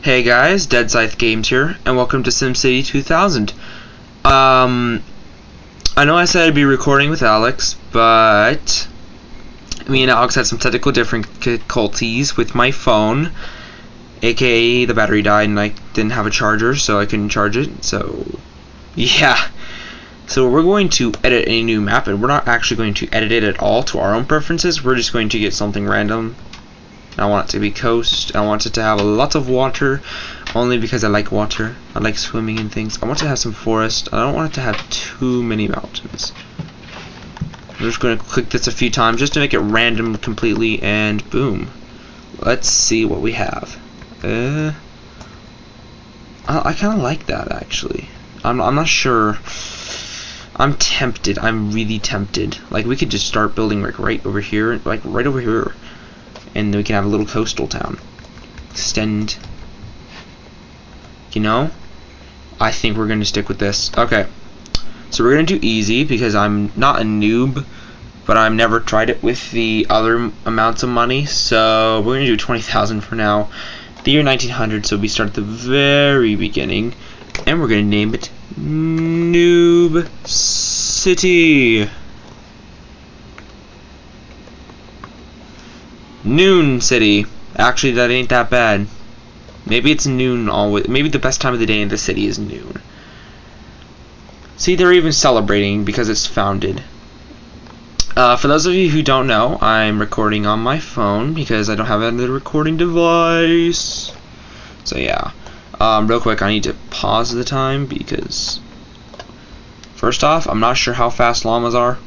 Hey guys, Dead Scythe Games here, and welcome to SimCity 2000. I know I said I'd be recording with Alex, but me and Alex had some technical difficulties with my phone, aka the battery died and I didn't have a charger, so I couldn't charge it, so yeah. So we're going to edit a new map, and we're not actually going to edit it at all to our own preferences. We're just going to get something random. I want it to be coast. I want it to have a lot of water, only because I like water. I like swimming and things. I want it to have some forest. I don't want it to have too many mountains. I'm just going to click this a few times just to make it random completely, and boom. Let's see what we have. I kind of like that, actually. I'm not sure. I'm tempted. I'm really tempted. Like, we could just start building like right over here, and then we can have a little coastal town. Extend. You know? I think we're going to stick with this. Okay. So we're going to do easy because I'm not a noob, but I've never tried it with the other amounts of money. So we're going to do 20,000 for now. The year 1900, so we start at the very beginning. And we're going to name it Noob City. Noon City. Actually, that ain't that bad. Maybe it's noon always. Maybe the best time of the day in the city is noon. See, they're even celebrating because it's founded. For those of you who don't know, I'm recording on my phone because I don't have another recording device. So yeah. Real quick, I need to pause the time because first off, I'm not sure how fast llamas are.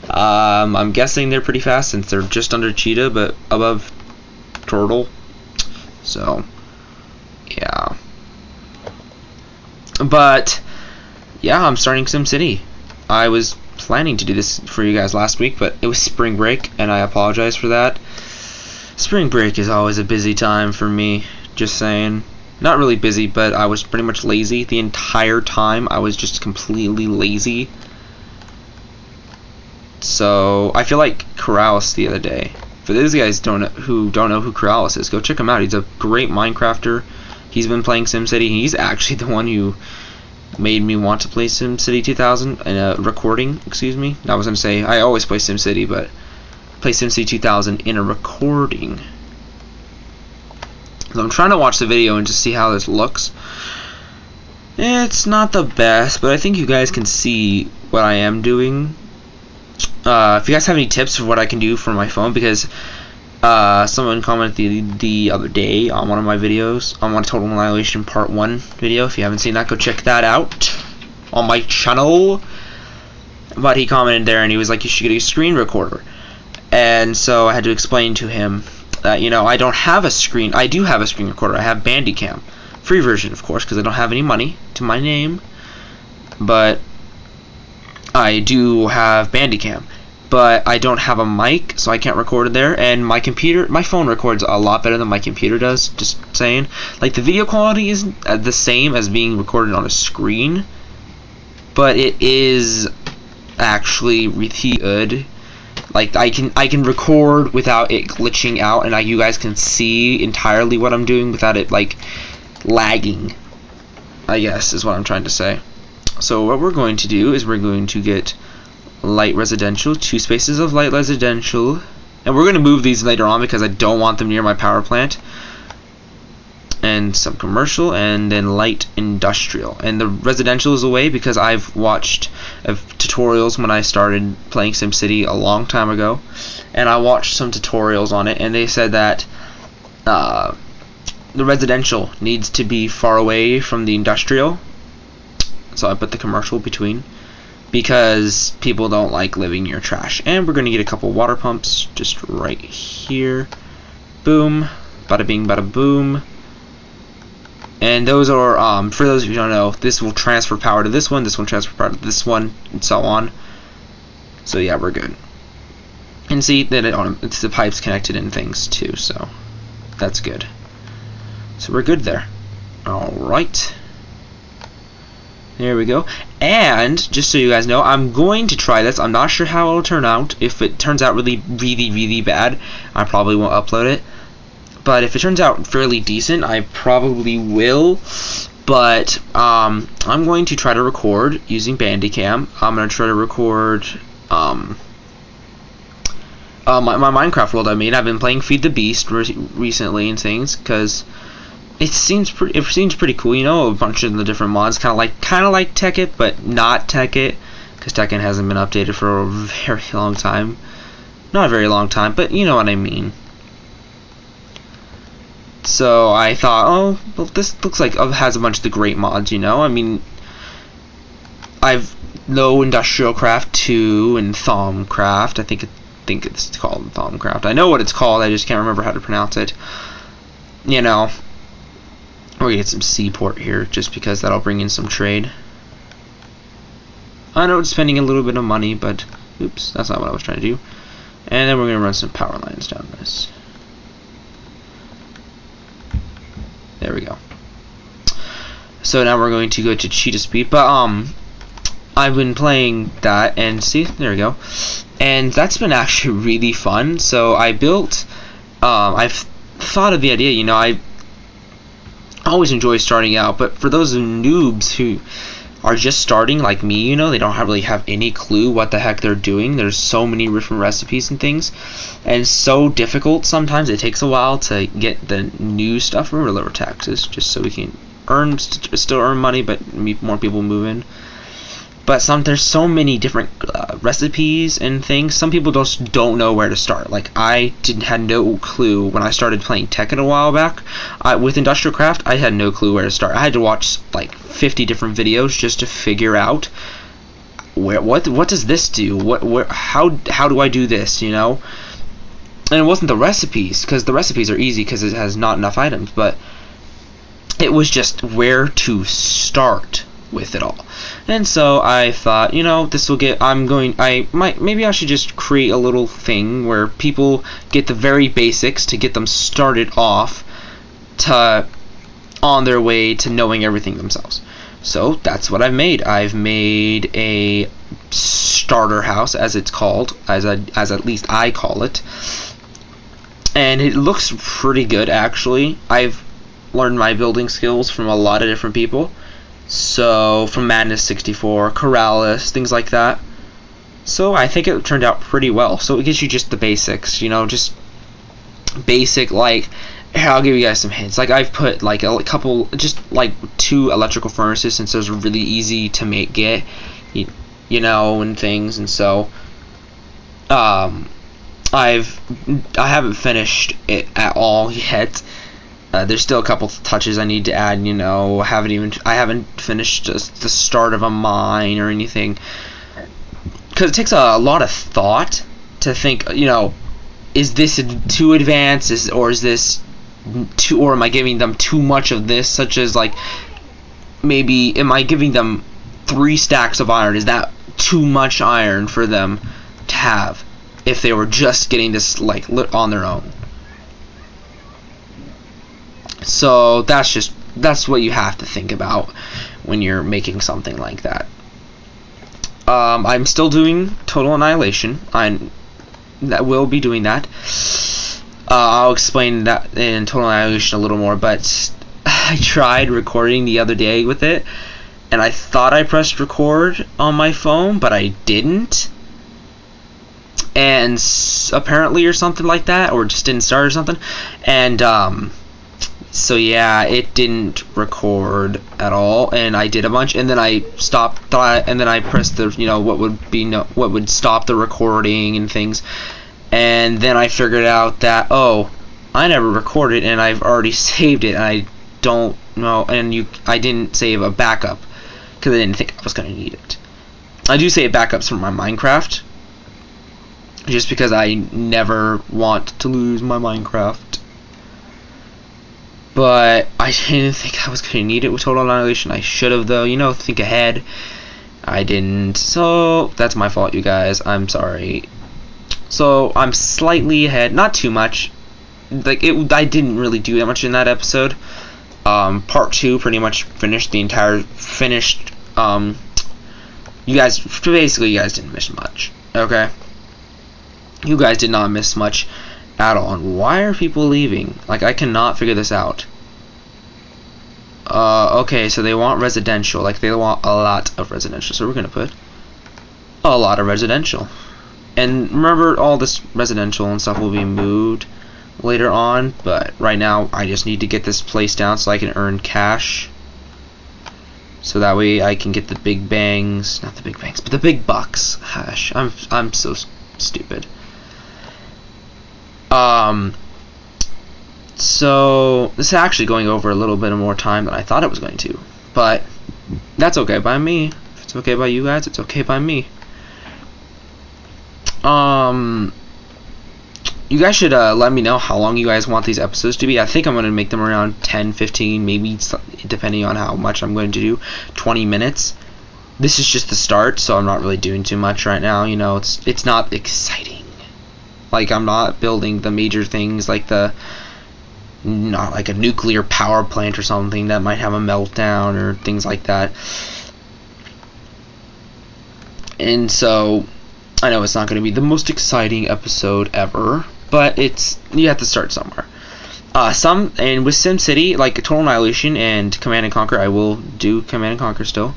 I'm guessing they're pretty fast since they're just under cheetah but above turtle. So yeah. But yeah, I'm starting SimCity. I was planning to do this for you guys last week, but it was spring break and I apologize for that. Spring break is always a busy time for me, just saying. Not really busy, but I was pretty much lazy the entire time. I was just completely lazy. So I feel like Corrales the other day. For those guys who don't know who Corrales is, go check him out. He's a great Minecrafter. He's been playing SimCity. He's actually the one who made me want to play SimCity 2000 in a recording. Excuse me. I was gonna say I always play SimCity, but play SimCity 2000 in a recording. So I'm trying to watch the video and just see how this looks. It's not the best, but I think you guys can see what I am doing. If you guys have any tips for what I can do for my phone, because someone commented the other day on one of my videos on my Total Annihilation Part 1 video. If you haven't seen that, go check that out on my channel. But he commented there and he was like, you should get a screen recorder. And so I had to explain to him that, you know, I don't have a screen. I do have a screen recorder. I have Bandicam. Free version, of course, because I don't have any money to my name. But I do have Bandicam, but I don't have a mic, so I can't record it there. And my phone records a lot better than my computer does. Just saying, like, the video quality isn't the same as being recorded on a screen, but it is actually really good. Like, I can record without it glitching out, and you guys can see entirely what I'm doing without it like lagging, I guess is what I'm trying to say. So what we're going to do is we're going to get light residential, 2 spaces of light residential, and we're going to move these later on because I don't want them near my power plant, and some commercial, and then light industrial. And the residential is away because I've watched tutorials when I started playing SimCity a long time ago, and I watched some tutorials on it, and they said that the residential needs to be far away from the industrial. So I put the commercial between because people don't like living near trash. And we're going to get a couple water pumps just right here. Boom. Bada bing, bada boom. And those are, for those of you who don't know, this will transfer power to this one will transfer power to this one, and so on. So yeah, we're good. And see that it's the pipes connected and things too, so that's good. So we're good there. Alright. There we go. And just so you guys know, I'm going to try this. I'm not sure how it'll turn out. If it turns out really bad, I probably won't upload it. but if it turns out fairly decent, I probably will. But I'm going to try to record using Bandicam. I'm going to try to record my Minecraft world I made. I've been playing Feed the Beast recently and things, because it seems pretty cool. You know, a bunch of the different mods, kind of like Tekkit, but not Tekkit, because Tekkit hasn't been updated for a very long time. Not a very long time, but you know what I mean. So I thought, oh, well, this looks like it has a bunch of the great mods, you know? I mean, I've know Industrial Craft 2 and Thaumcraft. I think it's called Thaumcraft. I know what it's called, I just can't remember how to pronounce it. You know, we're gonna get some seaport here, just because that'll bring in some trade. I know it's spending a little bit of money, but oops, that's not what I was trying to do. And then we're gonna run some power lines down this. There we go. So now we're going to go to cheetah speed, but I've been playing that, and see, there we go, and that's been actually really fun. So I built, I've thought of the idea, you know, I always enjoy starting out, but for those noobs who are just starting like me, you know, they don't really have any clue what the heck they're doing. There's so many different recipes and things, and so difficult sometimes. It takes a while to get the new stuff. We're lower taxes just so we can still earn money, but more people move in. But there's so many different recipes and things. Some people just don't know where to start. Like, I had no clue when I started playing Tekkit a while back. With Industrial Craft, I had no clue where to start. I had to watch like 50 different videos just to figure out what does this do? How do I do this? You know. And it wasn't the recipes, because the recipes are easy because it has not enough items. But it was just where to start with it all. And so I thought, you know, maybe I should just create a little thing where people get the very basics to get them started off on their way to knowing everything themselves. So that's what I've made. I've made a starter house, as it's called, as at least I call it. And it looks pretty good, actually. I've learned my building skills from a lot of different people. So, from Madness64, Corrales, things like that. So, I think it turned out pretty well. So, it gives you just the basics, you know, just basic, like, here, I'll give you guys some hints. Like, I've put, like, a couple, just, like, 2 electrical furnaces, since those are really easy to get, you know, and things. And so, I haven't finished it at all yet. There's still a couple touches I need to add, you know. I haven't finished the start of a mine or anything, because it takes a lot of thought to think, you know, is this too advanced, or am I giving them too much of this, such as, like, maybe am I giving them 3 stacks of iron? Is that too much iron for them to have if they were just getting this, like, on their own? So that's what you have to think about when you're making something like that. I'm still doing Total Annihilation. I will be doing that. I'll explain that in Total Annihilation a little more, but I tried recording the other day with it, and I thought I pressed record on my phone, but I didn't. And apparently, or something like that, or just didn't start or something. And so yeah, it didn't record at all, and I did a bunch, and then I stopped, and then I pressed the, you know, what would stop the recording and things, and then I figured out that, oh, I never recorded, and I've already saved it, and I don't know, and I didn't save a backup, because I didn't think I was going to need it. I do save backups from my Minecraft, just because I never want to lose my Minecraft. But I didn't think I was going to need it with Total Annihilation. I should have, though. You know, think ahead. I didn't. So, that's my fault, you guys. I'm sorry. So, I'm slightly ahead. Not too much. Like, I didn't really do that much in that episode. Part 2 pretty much finished the entire... you guys... Basically, you guys didn't miss much. Okay? You guys did not miss much. at all. And why are people leaving? Like, I cannot figure this out. Okay, so they want residential. Like, they want a lot of residential. So we're gonna put a lot of residential. And remember, all this residential and stuff will be moved later on. But right now, I just need to get this place down so I can earn cash. So that way I can get the big bangs. Not the big bangs, but the big bucks. Gosh, I'm so stupid. So this is actually going over a little bit more time than I thought it was going to, but that's okay by me. If it's okay by you guys, it's okay by me. You guys should let me know how long you guys want these episodes to be. I think I'm going to make them around 10, 15, maybe depending on how much I'm going to do, 20 minutes. This is just the start, so I'm not really doing too much right now. You know, it's not exciting. Like, I'm not building the major things like not like a nuclear power plant or something that might have a meltdown or things like that. And so I know it's not going to be the most exciting episode ever, but you have to start somewhere. And with SimCity, like Total Annihilation and Command and Conquer, I will do Command and Conquer still.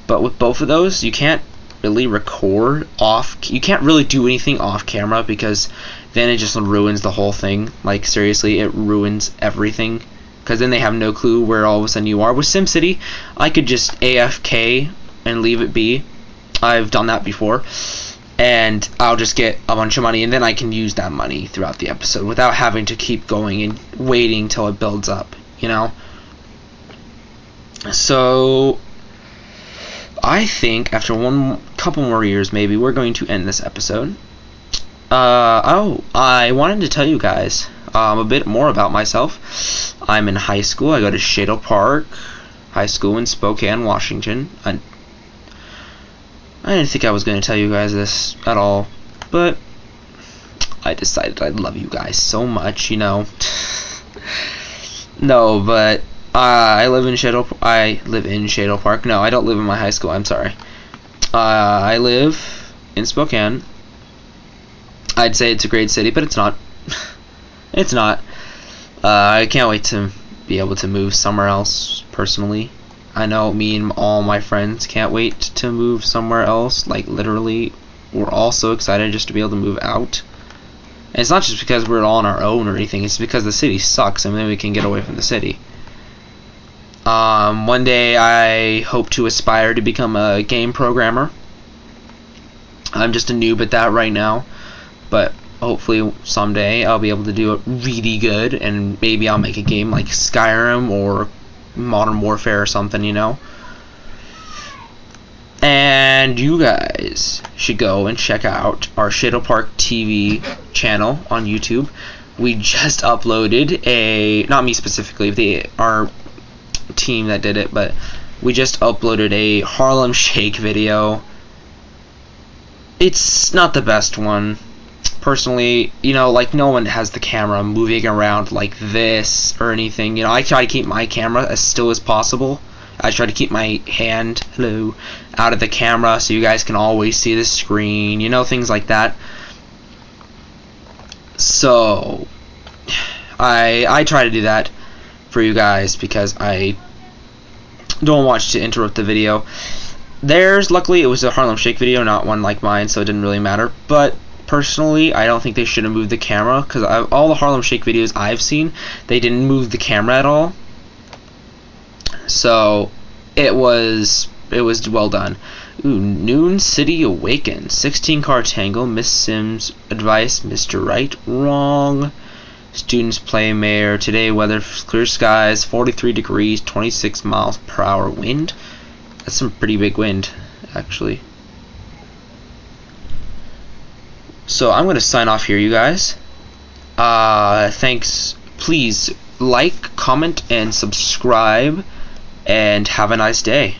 But with both of those, you can't really record off. You can't really do anything off camera because then it just ruins the whole thing. Like, seriously, it ruins everything. Because then they have no clue where all of a sudden you are. With SimCity, I could just AFK and leave it be. I've done that before. And I'll just get a bunch of money, and then I can use that money throughout the episode without having to keep going and waiting till it builds up, you know? So I think after couple more years, maybe, we're going to end this episode. I wanted to tell you guys a bit more about myself. I'm in high school. I go to Shadle Park High School in Spokane, Washington. I didn't think I was going to tell you guys this at all, but I decided I love you guys so much, you know. No, but I live in Shadle Park. No, I don't live in my high school. I'm sorry. I live in Spokane. I'd say it's a great city, but it's not. It's not. I can't wait to be able to move somewhere else, personally. I know me and all my friends can't wait to move somewhere else. Like, literally, we're all so excited just to be able to move out. And it's not just because we're all on our own or anything. It's because the city sucks, and then we can get away from the city. One day I hope to aspire to become a game programmer. I'm just a noob at that right now, but hopefully someday I'll be able to do it really good, and maybe I'll make a game like Skyrim or Modern Warfare or something, you know. And you guys should go and check out our Shadle Park TV channel on YouTube. We just uploaded not me specifically, our team that did it, but we just uploaded a Harlem Shake video. It's not the best one, personally. You know, like, no one has the camera moving around like this or anything. You know, I try to keep my camera as still as possible. I try to keep my hand out of the camera so you guys can always see the screen, you know, things like that. So I try to do that for you guys because I don't want to interrupt the video. Luckily it was a Harlem Shake video, not one like mine, so it didn't really matter. But personally, I don't think they should have moved the camera, because all the Harlem Shake videos I've seen, they didn't move the camera at all. So it was well done. Ooh, Noon City Awakens, 16 car tangle, Miss Sims advice, Mr. Right, wrong. Students play mayor. Today weather clear skies, 43 degrees, 26 miles per hour wind. That's some pretty big wind, actually. So I'm going to sign off here, you guys. Thanks. Please like, comment, and subscribe, and have a nice day.